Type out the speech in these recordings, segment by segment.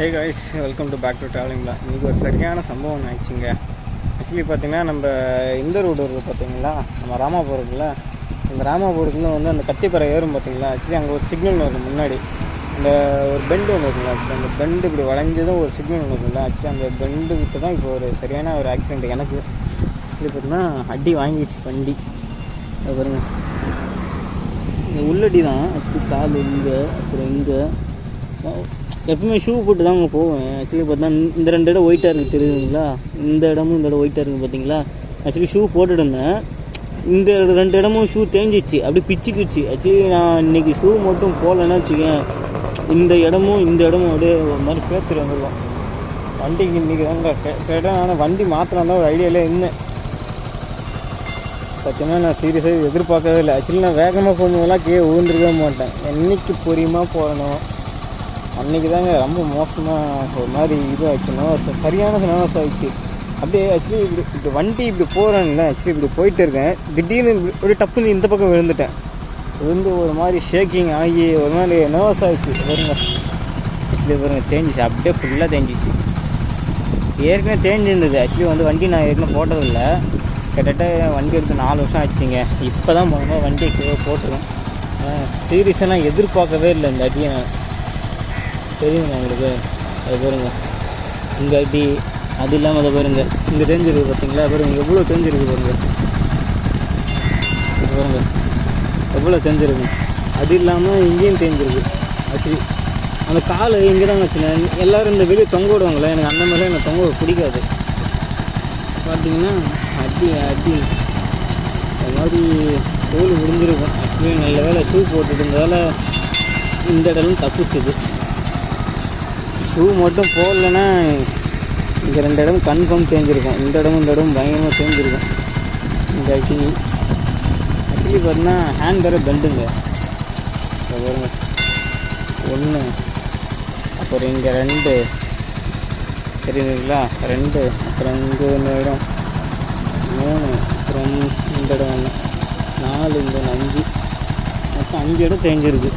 Hey guys, welcome to back to ட்ராவலிங்லாம். இன்றைக்கி ஒரு சரியான சம்பவம் ஆயிடுச்சுங்க. ஆக்சுவலி பார்த்திங்கன்னா, நம்ம இந்த ரோடு இருக்குது பார்த்திங்களா, நம்ம ராமாபுரத்தில். இந்த ராமாபுரத்தில் வந்து அந்த கத்திப்பறை ஏறும் பார்த்திங்களா. ஆக்சுவலி அங்கே ஒரு சிக்னல் வரும் முன்னாடி, அந்த ஒரு பெண்டு ஒன்று இருக்குங்களா. ஆக்சுவலி அந்த பெண்டு இப்படி வளைஞ்சதும் ஒரு சிக்னல் ஒன்று இருக்குல்ல. ஆக்சுவலி அந்த பெண்டு கிட்ட தான் இப்போ ஒரு சரியான ஒரு ஆக்சிடெண்ட் எனக்கு. ஆக்சுவலி பார்த்திங்கன்னா அடி வாங்கிடுச்சு வண்டி. அது பாருங்கள், இந்த உள்ளடி தான். ஆக்சுவலி கால் இங்கே, அப்புறம் இங்கே. எப்பவுமே ஷூ போட்டு தான் அவங்க போவேன். ஆக்சுவலி பார்த்தீங்கன்னா இந்த ரெண்டு இடம் ஒயிட்டாக இருக்குது தெரியுதுங்களா. இந்த இடமும் இந்த இடம் ஒயிட்டாக இருக்குது பார்த்தீங்களா. ஆக்சுவலி ஷூ போட்டுட்டு இருந்தேன். இந்த ரெண்டு இடமும் ஷூ தேஞ்சிச்சு, அப்படி பிச்சுக்கிடுச்சு. ஆக்சுவலி நான் இன்றைக்கி ஷூ மட்டும் போகலன்னா வச்சுக்கேன், இந்த இடமும் அப்படியே ஒரு மாதிரி பேத்துட்டு வந்துடுவோம். வண்டிக்கு இன்றைக்கி தாங்க கேட்டேன். ஆனால் வண்டி மாற்றலாம் தான் ஒரு ஐடியாவில் இருந்தேன். சத்தியமாக நான் சீரியஸாக எதிர்பார்க்கவே இல்லை. ஆக்சுவலி நான் வேகமாக போகும்போதெல்லாம் கீழே விழுந்துருக்கவே மாட்டேன். என்றைக்கு பொறியமாக போகணும் அன்றைக்கி தாங்க ரொம்ப மோசமாக ஒரு மாதிரி ஆகிடுச்சு. நர்வஸ், சரியான நர்வஸ் ஆகிடுச்சு. அப்படியே ஆக்சுவலி இப்படி வண்டி இப்படி போகிறேன்ல. ஆக்சுவலி இப்படி போயிட்டு இருக்கேன், திடீர்னு ஒரு டப்புன்னு இந்த பக்கம் விழுந்துட்டேன். விழுந்து ஒரு மாதிரி ஷேக்கிங் ஆகி ஒரு மாதிரி நர்வஸ் ஆகிடுச்சு. பாருங்க, இப்படி பாருங்க தேஞ்சிச்சு, அப்படியே ஃபுல்லாக தேஞ்சிச்சு. ஏற்கனவே தேஞ்சிருந்தது. ஆக்சுவலி வந்து வண்டி நான் ஏற்கனவே போட்டதில்லை. கிட்டத்தட்ட வண்டி எடுத்து 4 வருஷம் ஆச்சுங்க. இப்போ தான் போனோம் வண்டியை கீழே போட்டுருவேன். சீரியஸாக நான் எதிர்பார்க்கவே இல்லை இந்த அடியை. நான் தெரியுங்க உங்களுக்கு. அது பாருங்க, இங்கே அடி. அது இல்லாமல் அதை பாருங்க, இங்கே தெரிஞ்சிருக்கு பார்த்தீங்களா. பாருங்க எவ்வளோ தெரிஞ்சிருக்கு பாருங்க. இது பாருங்க எவ்வளோ தெரிஞ்சிருக்கு. அது இல்லாமல் இங்கேயும் தெரிஞ்சிருக்கு. ஆக்சுவலி அந்த கால் இங்கே தான் வச்சுனேன். எல்லோரும் இந்த வெளியே தொங்க விடுவாங்களே, எனக்கு அந்த மாதிரிலாம் எனக்கு தொங்க பிடிக்காது. பார்த்தீங்கன்னா அடி அது மாதிரி தோல் முடிஞ்சிருக்கும். ஆக்சுவலி நல்ல வேலை ஷூ போட்டுட்டு இருந்ததால் இந்த இடமும் தப்பிச்சுது. ஷூ மட்டும் போடலைன்னா இங்கே 2 இடம் கன்ஃபார்ம் தேஞ்சிருக்கும். இந்த இடமும் பயங்கரமாக தேஞ்சிருக்கும். இந்த ஆக்சுவலி பார்த்தீங்கன்னா ஹேண்ட் வேறு பெண்டுங்க. பாருங்க, 1, அப்புறம் இங்கே 2 தெரியுதுங்களா, 2, அப்புறம் இங்கே 1 இடம், 3, அப்புறம் இந்த இடம் 1, 4, இங்கே 5, மொத்தம் 5 இடம் தேஞ்சிருக்கு.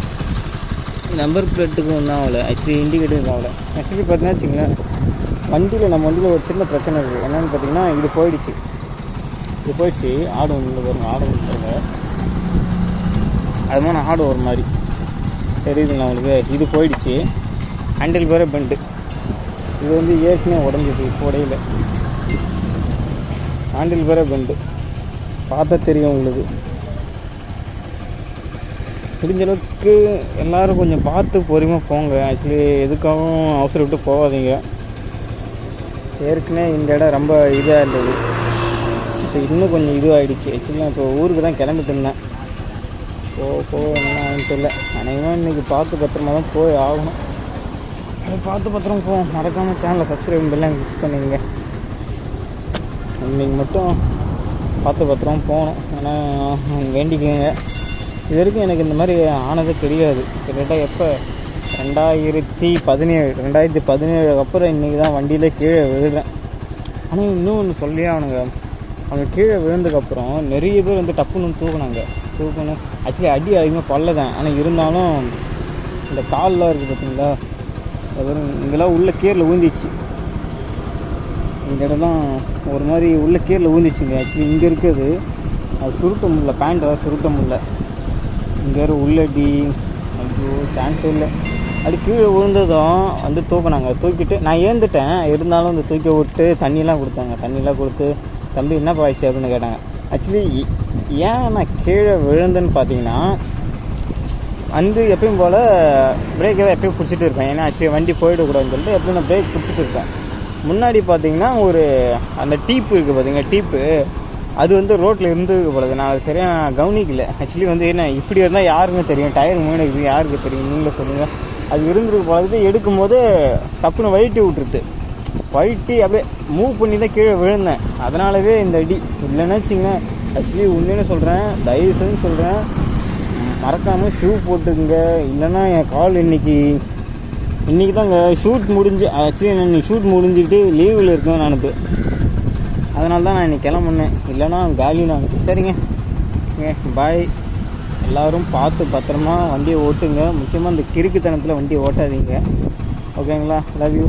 நம்பர் பிளேட்டுக்கு ஒன்றும் ஆகலை. ஆக்சுவலி இண்டிகேட்டருக்கு ஆகலை. ஆக்சுவலி பார்த்தீங்கன்னா வச்சுங்களேன், நம்ம வண்டியில் ஒரு சின்ன பிரச்சனை இருக்குது. என்னென்னு பார்த்தீங்கன்னா, இது போயிடுச்சு. ஆடு ஒன்று பாருங்க, ஆடு ஒன்று அது மாதிரி ஆடு ஒரு மாதிரி தெரியுதுங்களா உங்களுக்கு. இது போயிடுச்சு. ஹேண்டில் பேரே பெண்டு. இது வந்து ஏற்கனவே உடஞ்சிது, இப்போ உடையில. ஹேண்டில் பேரே பெண்டு பார்த்தா தெரியும் உங்களுக்கு. முடிஞ்ச அளவுக்கு எல்லோரும் கொஞ்சம் பார்த்து பொறுமையாக போங்க. ஆக்சுவலி எதுக்காகவும் அவசரப்பட்டு போகாதீங்க. ஏற்கனவே இந்த இடம் ரொம்ப இதாக இருந்தது, இப்போ இன்னும் கொஞ்சம் இதுவாகிடுச்சு. ஆக்சுவலி நான் இப்போ ஊருக்கு தான் கிளம்பிட்டு இருந்தேன். என்ன தெரியல. அனைவரும் இன்றைக்கி பார்த்து பத்திரமா தான் போய் ஆகணும். பார்த்து பத்திரமா போவோம். மறக்காமல் சேனலை சப்ஸ்கிரைப் பண்ணலாம் கிளிக் பண்ணிங்க. இன்றைக்கி மட்டும் பார்த்து பத்திரமா போகணும். ஆனால் வேண்டிக்கங்க. இது வரைக்கும் எனக்கு இந்த மாதிரி ஆனது கிடையாது. கிட்டத்தட்ட எப்போ 2017 அப்புறம் இன்றைக்கி தான் வண்டியில் கீழே விழுறேன். ஆனால் இன்னும் ஒன்று சொல்லியே அவங்க கீழே விழுந்ததுக்கப்புறம் நிறைய பேர் வந்து டப்புன்னு தூக்கணும். ஆக்சுவலி அடி அதிகமாக பல்ல தான். ஆனால் இருந்தாலும் இந்த கால்லாம் இருக்குது பார்த்தீங்களா, அது இங்கெல்லாம் உள்ள கீரில் ஊந்திச்சு. இந்த இடம் தான் ஒரு மாதிரி உள்ள கீரில் ஊந்திச்சுங்க. ஆக்சுவலி இங்கே இருக்குது, அது சுருட்ட முடியல, பேண்ட்டை சுருட்ட முடியல. இங்கே உள்ளடி ஐயோ சான்ஸே இல்லை. அப்படி கீழே விழுந்ததும் வந்து தூக்கிட்டு நான் ஏந்துட்டேன். இருந்தாலும் வந்து தூக்கி விட்டு தண்ணியெலாம் கொடுத்து தம்பி என்ன பாய்ச்சி அப்படின்னு கேட்டாங்க. ஆக்சுவலி ஏன் நான் கீழே விழுந்தேன்னு பார்த்தீங்கன்னா, வந்து எப்பயும் போல் பிரேக்கை தான் எப்பயும் பிடிச்சிட்டு இருப்பேன். ஏன்னா ஆக்சுவலி வண்டி போயிடக்கூடாதுன்னு சொல்லிட்டு எப்பயும் நான் பிரேக் பிடிச்சிட்டு இருப்பேன். முன்னாடி பார்த்தீங்கன்னா ஒரு அந்த டீப்பு இருக்குது பார்த்தீங்கன்னா, டீப்பு அது வந்து ரோட்டில் இருந்து போலது. நான் அது சரியாக கவனிக்கல. ஆக்சுவலி வந்து என்ன இப்படி இருந்தால் யாருங்க தெரியும், டயர் மூணு இருக்குது யாருக்கு தெரியும், நீங்களே சொல்லுங்கள். அது இருந்துருக்கு போலது. எடுக்கும்போது டப்புன்னு வழிட்டி அப்படியே மூவ் பண்ணி தான் கீழே விழுந்தேன். அதனாலவே இந்த அடி. இல்லைன்னா வச்சுங்க, ஆக்சுவலி உண்மையிலே சொல்கிறேன், தயவுசெய்து சொல்கிறேன், மறக்காமல் ஷூ போட்டுக்குங்க. இல்லைன்னா என் கால் இன்றைக்கி தாங்க ஷூட் முடிஞ்சு. ஆக்சுவலி நான் இன்றைக்கி ஷூட் முடிஞ்சுக்கிட்டு லீவில் இருக்கேன் நானுக்கு. அதனால தான் நான் இன்றைக்கி கிளம்புனேன். இல்லைன்னா காலி நான். சரிங்க, பாய். எல்லோரும் பார்த்து பத்திரமா வண்டியை ஓட்டுங்க. முக்கியமாக இந்த கிறுக்குத்தனத்தில் வண்டியை ஓட்டாதீங்க. ஓகேங்களா? Love you.